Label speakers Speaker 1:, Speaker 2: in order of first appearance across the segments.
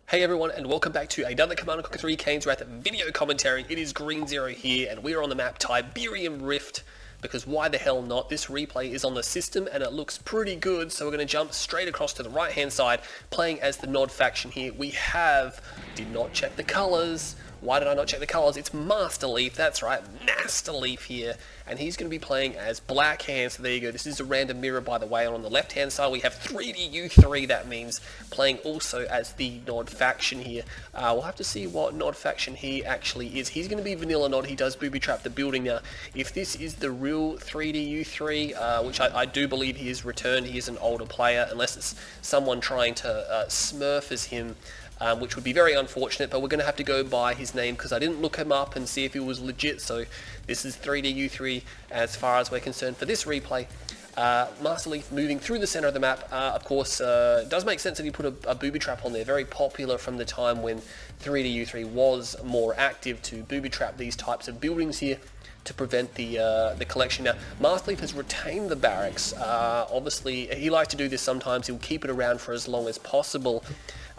Speaker 1: Hey everyone, and welcome back to another Command & Conquer 3 Kane's Wrath video commentary. It is Green Zero here, and we are on the map Tiberium Rift, because why the hell not? This replay is on the system, and it looks pretty good, so we're going to jump straight across to the right-hand side, playing as the Nod faction here. We have... did not check the colours. Why did I not check the colours? It's Masterleaf, that's right, Masterleaf here, and he's going to be playing as Black Hand, so there you go. This is a random mirror, by the way, and on the left-hand side we have 3DU3, that means playing also as the Nod faction here. We'll have to see what Nod faction he actually is. He's going to be vanilla Nod, he does booby trap the building now. If this is the real 3DU3, which I do believe he is returned, he is an older player, unless it's someone trying to smurf as him, which would be very unfortunate, but we're going to have to go by his name because I didn't look him up and see if he was legit, so this is 3DU3 as far as we're concerned for this replay. Masterleaf moving through the center of the map, of course, it does make sense that he put a booby trap on there, very popular from the time when 3DU3 was more active to booby trap these types of buildings here to prevent the collection. Now, Masterleaf has retained the barracks. Obviously, he likes to do this sometimes. He'll keep it around for as long as possible.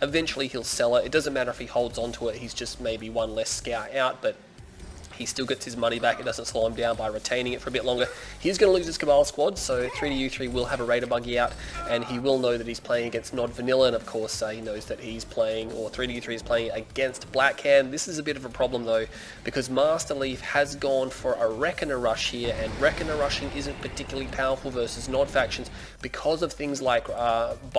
Speaker 1: Eventually, he'll sell it. It doesn't matter if he holds onto it. He's just maybe one less scout out, but he still gets his money back. It doesn't slow him down by retaining it for a bit longer. He's going to lose his Cabal squad, so 3DU3 will have a Raider buggy out, and he will know that he's playing against Nod Vanilla, and of course he knows that he's playing, or 3DU3 is playing against Black Hand. This is a bit of a problem though, because Masterleaf has gone for a Reckoner rush here, and Reckoner rushing isn't particularly powerful versus Nod factions because of things like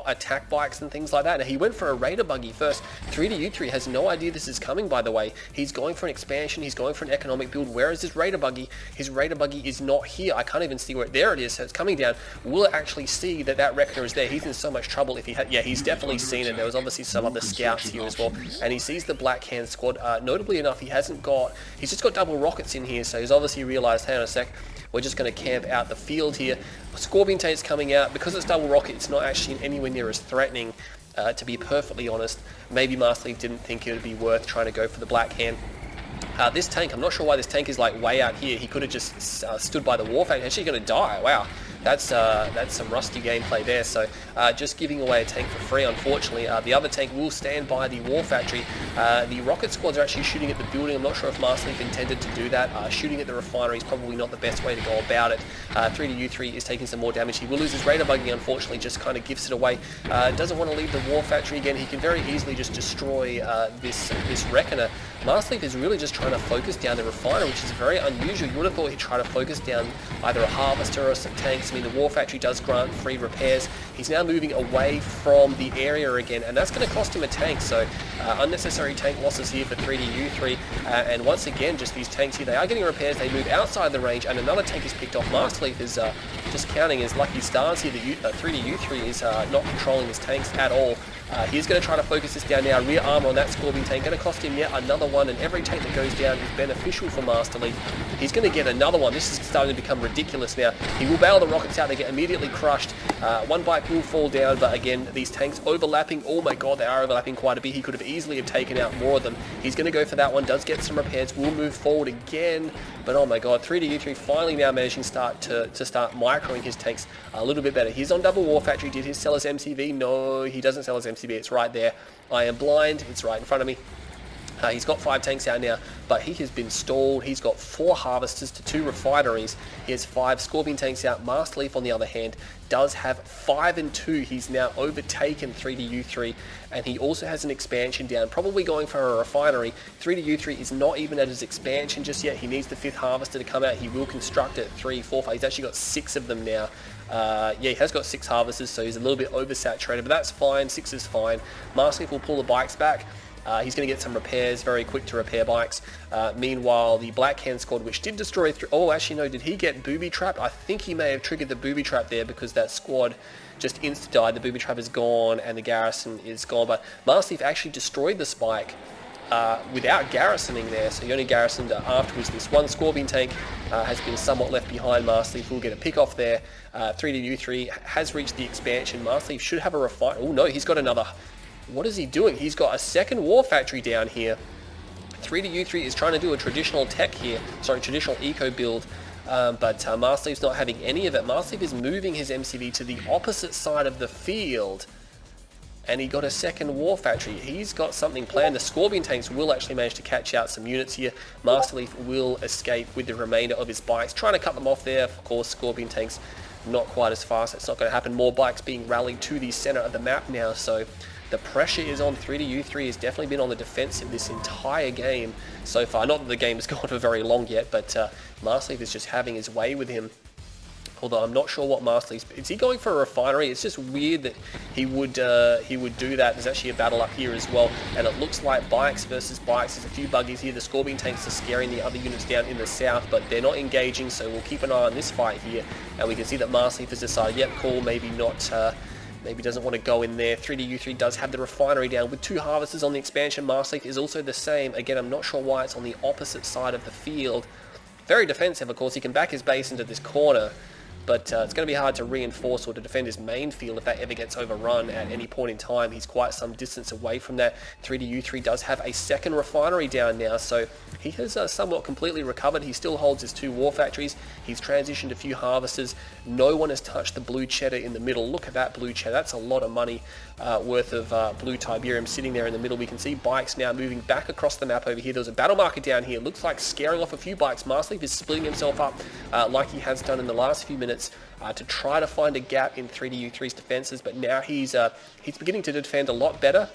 Speaker 1: attack bikes and things like that. Now, he went for a Raider buggy first. 3DU3 has no idea this is coming, by the way. He's going for an expansion, he's going for an economic build. Where is his Raider buggy? His Raider buggy is not here. I can't even see where there it is, so it's coming down. Will it actually see that that Reckoner is there? He's in so much trouble if he had... yeah, he's definitely seen it. There was obviously some other scouts here as well, and he sees the Black Hand squad. Notably enough, he's just got double rockets in here, so he's obviously realized, hang on a sec, we're just going to camp out the field here. Scorpion tank's coming out. Because it's double rocket, it's not actually anywhere near as threatening, to be perfectly honest. Maybe Masterleaf didn't think it would be worth trying to go for the Black Hand. This tank, I'm not sure why this tank is like way out here. He could have just stood by the war factory. Actually going to die. Wow, that's some rusty gameplay there. So just giving away a tank for free, unfortunately. The other tank will stand by the war factory. The rocket squads are actually shooting at the building. I'm not sure if Masterleaf intended to do that. Shooting at the refinery is probably not the best way to go about it. 3DU3 is taking some more damage. He will lose his Raider buggy, unfortunately, just kind of gives it away. Doesn't want to leave the war factory again. He can very easily just destroy this Reckoner. Masterleaf is really just trying to focus down the refiner, which is very unusual. You would have thought he'd try to focus down either a harvester or some tanks. I mean, the war factory does grant free repairs. He's now moving away from the area again, and that's going to cost him a tank, so unnecessary tank losses here for 3DU3, and once again, just these tanks here, they are getting repairs. They move outside the range, and another tank is picked off. Masterleaf is just counting his lucky stars here. 3DU3 is not controlling his tanks at all. He's going to try to focus this down now. Rear armor on that Scorpion tank, going to cost him yet another one, and every tank that goes down is beneficial for Masterleaf. He's going to get another one. This is starting to become ridiculous now. He will bail the rockets out. They get immediately crushed. One bike will fall down, but again, these tanks overlapping. Oh my god, they are overlapping quite a bit. He could have easily have taken out more of them. He's going to go for that one. Does get some repairs. Will move forward again, but oh my god, 3DU3 finally now managing to start microing his tanks a little bit better. He's on double war factory. Did he sell his MCV? No, he doesn't sell his MCV. It's right there. I am blind. It's right in front of me. He's got 5 tanks out now, but he has been stalled. He's got 4 harvesters to 2 refineries. He has 5 Scorpion tanks out. Masterleaf, on the other hand, does have 5 and 2. He's now overtaken 3DU3, and he also has an expansion down, probably going for a refinery. 3DU3 is not even at his expansion just yet. He needs the 5th harvester to come out. He will construct it 3, 4, 5. He's actually got 6 of them now. Yeah, he has got 6 harvesters, so he's a little bit oversaturated, but that's fine. 6 is fine. Masterleaf will pull the bikes back. He's going to get some repairs, very quick to repair bikes. Meanwhile, the Black Hand squad, which did destroy... oh, actually, no, did he get booby trapped? I think he may have triggered the booby trap there because that squad just insta-died. The booby trap is gone and the garrison is gone. But Masterleaf actually destroyed the spike without garrisoning there, so he only garrisoned afterwards. This one Scorpion tank has been somewhat left behind. Masterleaf will get a pick off there. 3DU3 has reached the expansion. Masterleaf should have a refine... oh, no, he's got another... what is he doing? He's got a second war factory down here. 3DU3 is trying to do a traditional tech here, sorry, traditional eco build, but Masterleaf's not having any of it. Masterleaf is moving his MCV to the opposite side of the field. And he got a second war factory. He's got something planned. The Scorpion tanks will actually manage to catch out some units here. Masterleaf will escape with the remainder of his bikes, trying to cut them off there. Of course, Scorpion tanks not quite as fast. It's not going to happen. More bikes being rallied to the center of the map now, so the pressure is on. 3DU3 has definitely been on the defensive this entire game so far. Not that the game has gone for very long yet, but Masterleaf is just having his way with him. Although I'm not sure what Masterleaf is he going for a refinery? It's just weird that he would do that. There's actually a battle up here as well, and it looks like bikes versus bikes. There's a few buggies here. The Scorpion tanks are scaring the other units down in the south, but they're not engaging, so we'll keep an eye on this fight here. And we can see that Masterleaf has decided, yep, cool, maybe not. Maybe doesn't want to go in there. 3DU3 does have the refinery down with 2 harvesters on the expansion. Masterleaf is also the same. Again, I'm not sure why it's on the opposite side of the field. Very defensive, of course. He can back his base into this corner, but it's going to be hard to reinforce or to defend his main field if that ever gets overrun at any point in time. He's quite some distance away from that. 3DU3 does have a second refinery down now, so he has somewhat completely recovered. He still holds his 2 war factories. He's transitioned a few harvesters. No one has touched the blue cheddar in the middle. Look at that blue cheddar. That's a lot of money worth of blue Tiberium sitting there in the middle. We can see bikes now moving back across the map over here. There's a battle marker down here. Looks like scaring off a few bikes. Masterleaf is splitting himself up like he has done in the last few minutes to try to find a gap in 3DU3's defenses, but now he's beginning to defend a lot better.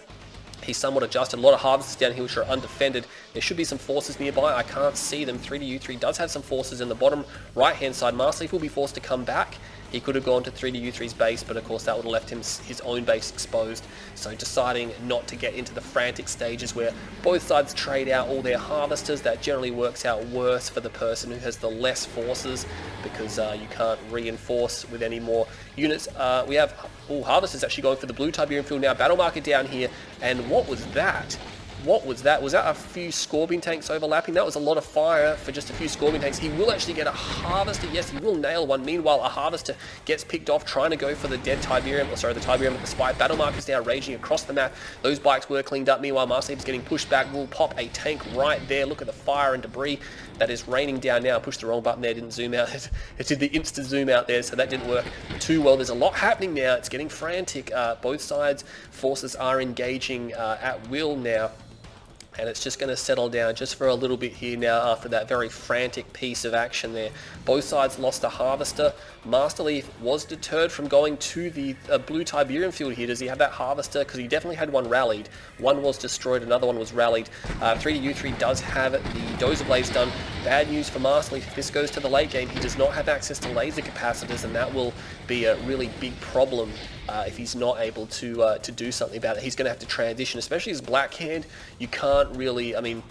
Speaker 1: He's somewhat adjusted. A lot of harvesters down here which are undefended. There should be some forces nearby. I can't see them. 3DU3 does have some forces in the bottom right-hand side. Masterleaf will be forced to come back. He could have gone to 3DU3's base, but of course that would have left him his own base exposed. So deciding not to get into the frantic stages where both sides trade out all their harvesters, that generally works out worse for the person who has the less forces, because you can't reinforce with any more units. We have harvesters actually going for the blue Tiberium field now. Battle marker down here, and what was that? What was that? Was that a few Scorpion tanks overlapping? That was a lot of fire for just a few Scorpion tanks. He will actually get a harvester. Yes, he will nail one. Meanwhile, a harvester gets picked off trying to go for the dead Tiberium. Sorry, the Tiberium at the spike. Battle markers now raging across the map. Those bikes were cleaned up. Meanwhile, Masterleaf is getting pushed back. Will pop a tank right there. Look at the fire and debris that is raining down now. Pushed the wrong button there. Didn't zoom out. It did the insta zoom out there, so that didn't work too well. There's a lot happening now. It's getting frantic. Both sides forces are engaging at will now. And it's just going to settle down just for a little bit here now after that very frantic piece of action there. Both sides lost a harvester. Masterleaf was deterred from going to the blue Tiberium field here. Does he have that harvester? Because he definitely had one rallied. One was destroyed, another one was rallied. 3DU3 does have the Dozer Blades done. Bad news for Masterleaf. If this goes to the late game, he does not have access to laser capacitors, and that will be a really big problem if he's not able to do something about it. He's going to have to transition, especially as Blackhand. You can't really, I mean,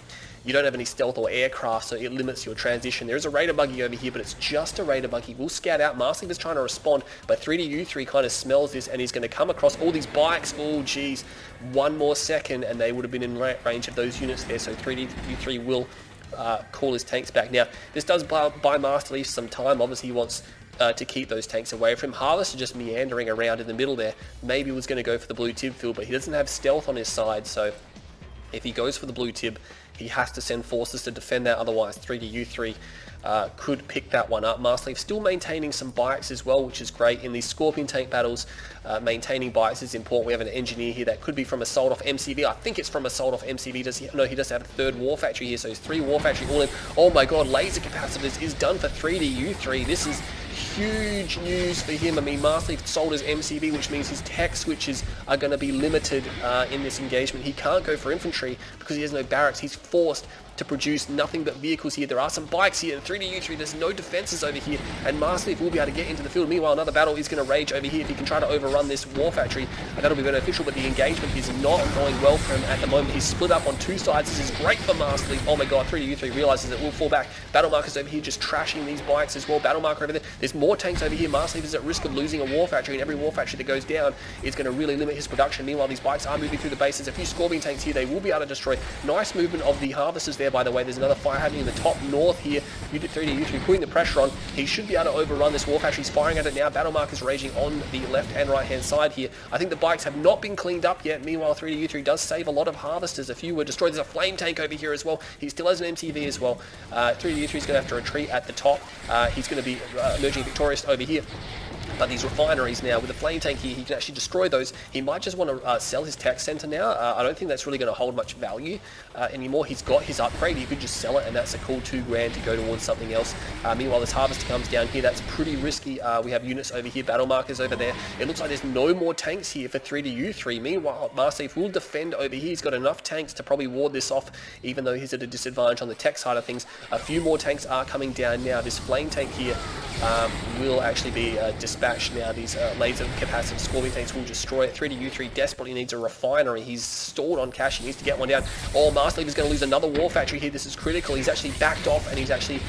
Speaker 1: you don't have any stealth or aircraft, so it limits your transition. There is a Raider buggy over here, but it's just a Raider buggy. We'll scout out. Masterleaf is trying to respond, but 3DU3 kind of smells this, and he's going to come across all these bikes. Oh, geez. One more second, and they would have been in range of those units there, so 3DU3 will call his tanks back. Now, this does buy Masterleaf some time. Obviously, he wants to keep those tanks away from him. Harvester just meandering around in the middle there. Maybe he was going to go for the blue Tib field, but he doesn't have stealth on his side, so if he goes for the blue Tib, he has to send forces to defend that. Otherwise, 3DU3 could pick that one up. Masterleaf still maintaining some bikes as well, which is great. In these Scorpion tank battles, maintaining bikes is important. We have an engineer here that could be from Assault off MCV. I think it's from Assault off MCV. Does he? No, he does have a third war factory here, so he's 3 war factory all in. Oh my god, laser capacitors is done for 3DU3. This is huge news for him. I mean, Masterleaf sold his MCV, which means his tech switches are going to be limited in this engagement. He can't go for infantry because he has no barracks. He's forced to produce nothing but vehicles here. There are some bikes here, and 3DU3, there's no defenses over here, and Masterleaf will be able to get into the field. Meanwhile, another battle is going to rage over here. If he can try to overrun this war factory, that'll be beneficial, but the engagement is not going well for him at the moment. He's split up on 2 sides. This is great for Masterleaf. Oh my god, 3DU3 realizes it will fall back. Battle markers over here just trashing these bikes as well. Battle marker over there. There's more tanks over here. Masterleaf is at risk of losing a war factory, and every war factory that goes down is going to really limit his production. Meanwhile, these bikes are moving through the bases. A few Scorpion tanks here they will be able to destroy. Nice movement of the harvesters there, by the way. There's another fire happening in the top north here. 3DU3 putting the pressure on. He should be able to overrun this war factory. He's firing at it now. Battle markers raging on the left and right hand side here. I think the bikes have not been cleaned up yet. Meanwhile, 3DU3 does save a lot of harvesters. A few were destroyed. There's a flame tank over here as well. He still has an MTV as well. 3DU3 is going to have to retreat at the top. He's going to be emerging victorious over here. But these refineries now, with the flame tank here, he can actually destroy those. He might just want to sell his tech center now. I don't think that's really going to hold much value anymore. He's got his upgrade. He could just sell it, and that's a cool 2 grand to go towards something else. Meanwhile, this harvester comes down here. That's pretty risky. We have units over here, battle markers over there. It looks like there's no more tanks here for 3-U3. Meanwhile, masterleaf will defend over here. He's got enough tanks to probably ward this off, even though he's at a disadvantage on the tech side of things. A few more tanks are coming down now. This flame tank here will actually be dispatched now. These laser capacitive scorpion tanks will destroy it. 3-U3 desperately needs a refinery. He's stalled on cash. He needs to get one down. Oh, masterleaf is going to lose another war factory here. This is critical. He's actually backed off, and he's actually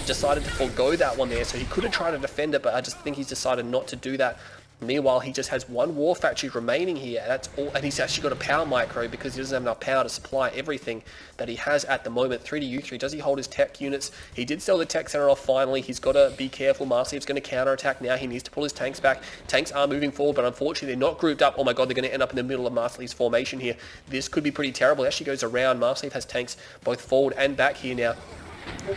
Speaker 1: decided to forego that one there. So he could have tried to defend it, but I just think he's decided not to do that. Meanwhile, he just has 1 war factory remaining here. That's all, and he's actually got a power micro because he doesn't have enough power to supply everything that he has at the moment. 3-U3, does he hold his tech units? He did sell the tech center off finally. He's got to be careful. masterleaf's going to counterattack now. He needs to pull his tanks back. Tanks are moving forward, but unfortunately they're not grouped up. Oh my god, they're going to end up in the middle of masterleaf's formation here. This could be pretty terrible. It actually goes around. masterleaf has tanks both forward and back here now.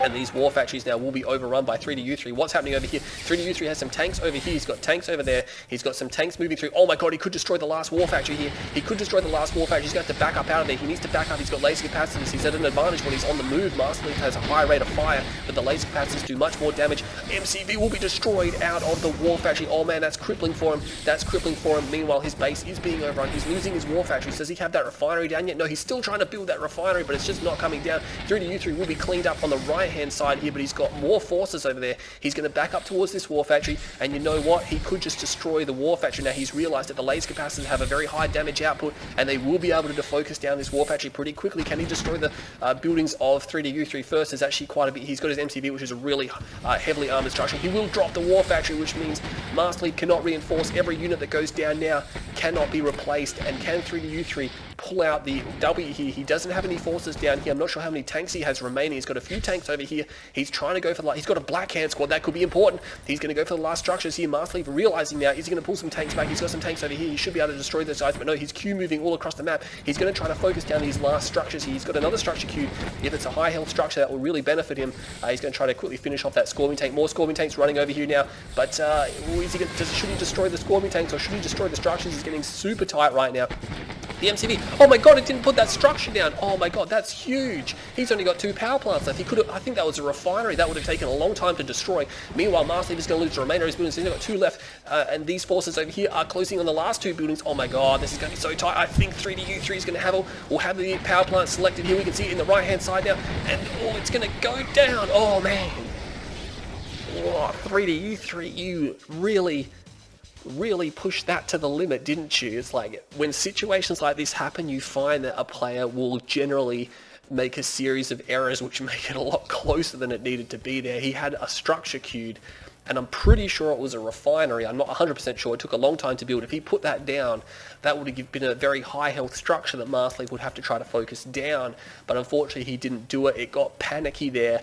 Speaker 1: And these war factories now will be overrun by 3-U3. What's happening over here? 3-U3 has some tanks over here. He's got tanks over there. He's got some tanks moving through. Oh my god, he could destroy the last war factory here. He could destroy the last war factory. He's going to have to back up out of there. He needs to back up. He's got laser capacitors. He's at an advantage when he's on the move. masterleaf has a high rate of fire, but the laser capacitors do much more damage. MCV will be destroyed out of the war factory. Oh man, that's crippling for him. That's crippling for him. Meanwhile, his base is being overrun. He's losing his war factories. Does he have that refinery down yet? No, he's still trying to build that refinery, but it's just not coming down. 3-U3 will be cleaned up on the right-hand side here, but he's got more forces over there. He's going to back up towards this war factory, and you know what? He could just destroy the war factory. Now he's realized that the laser capacitors have a very high damage output, and they will be able to focus down this war factory pretty quickly. Can he destroy the buildings of 3-U3 first? There's actually quite a bit. He's got his MCV, which is a really heavily armored structure. He will drop the war factory, which means masterleaf cannot reinforce. Every unit that goes down now cannot be replaced, and can 3-U3 pull out the W here? He doesn't have any forces down here. I'm not sure how many tanks he has remaining. He's got a few tanks over here. He's trying to go for the, he's got a black hand squad. That could be important. He's going to go for the last structures here. masterleaf realizing now, is he going to pull some tanks back? He's got some tanks over here. He should be able to destroy those guys, but no, he's Q moving all across the map. He's going to try to focus down these last structures here. He's got another structure queued. If it's a high health structure, that will really benefit him. He's going to try to quickly finish off that scorpion tank. More scorpion tanks running over here now, but should he destroy the scorpion tanks, or should he destroy the structures? He's getting super tight right now. The MCV, oh my god, it didn't put that structure down. Oh my god, that's huge. He's only got 2 power plants left. He could have, I think that was a refinery. That would have taken a long time to destroy. Meanwhile, masterleaf is going to lose the remainder of his buildings. He's only got 2 left, and these forces over here are closing on the last 2 buildings. Oh my god, this is going to be so tight. I think 3-U3 is going to have the power plant selected here. We can see it in the right hand side now, and oh, it's going to go down. Oh man. Oh, 3-U3, you really pushed that to the limit, didn't you? It's like when situations like this happen, you find that a player will generally make a series of errors which make it a lot closer than it needed to be there. He had a structure queued, and I'm pretty sure it was a refinery. I'm not 100% sure. It took a long time to build. If he put that down, that would have been a very high health structure that masterleaf would have to try to focus down, but unfortunately he didn't do it. It got panicky there,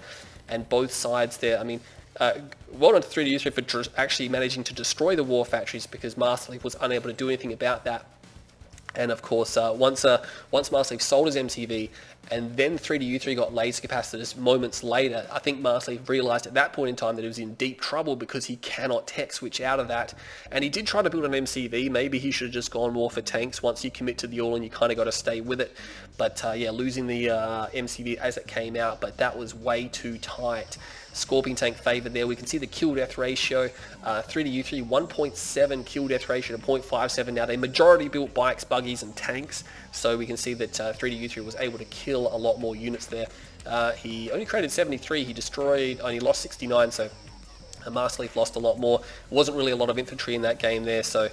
Speaker 1: and both sides there, I mean, well done to 3-U3 for actually managing to destroy the war factories, because masterleaf was unable to do anything about that. And of course, once masterleaf sold his MCV, and then 3-U3 got laser capacitors moments later, I think masterleaf realized at that point in time that he was in deep trouble, because he cannot tech switch out of that. And he did try to build an MCV. Maybe he should have just gone more for tanks. Once you commit to the all-in, you kind of got to stay with it. But yeah, losing the MCV as it came out, but that was way too tight. Scorpion tank favored there. We can see the kill death ratio. 3-U3 1.7 kill death ratio to 0.57. Now they majority built bikes, buggies and tanks, so we can see that 3-U3 was able to kill a lot more units there. He only created 73. He destroyed, only lost 69, so masterleaf lost a lot more. Wasn't really a lot of infantry in that game there, so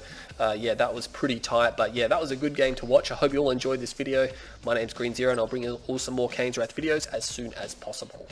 Speaker 1: yeah, that was pretty tight. But yeah, that was a good game to watch. I hope you all enjoyed this video. My name's Green Zero, and I'll bring you all some more Kane's Wrath videos as soon as possible.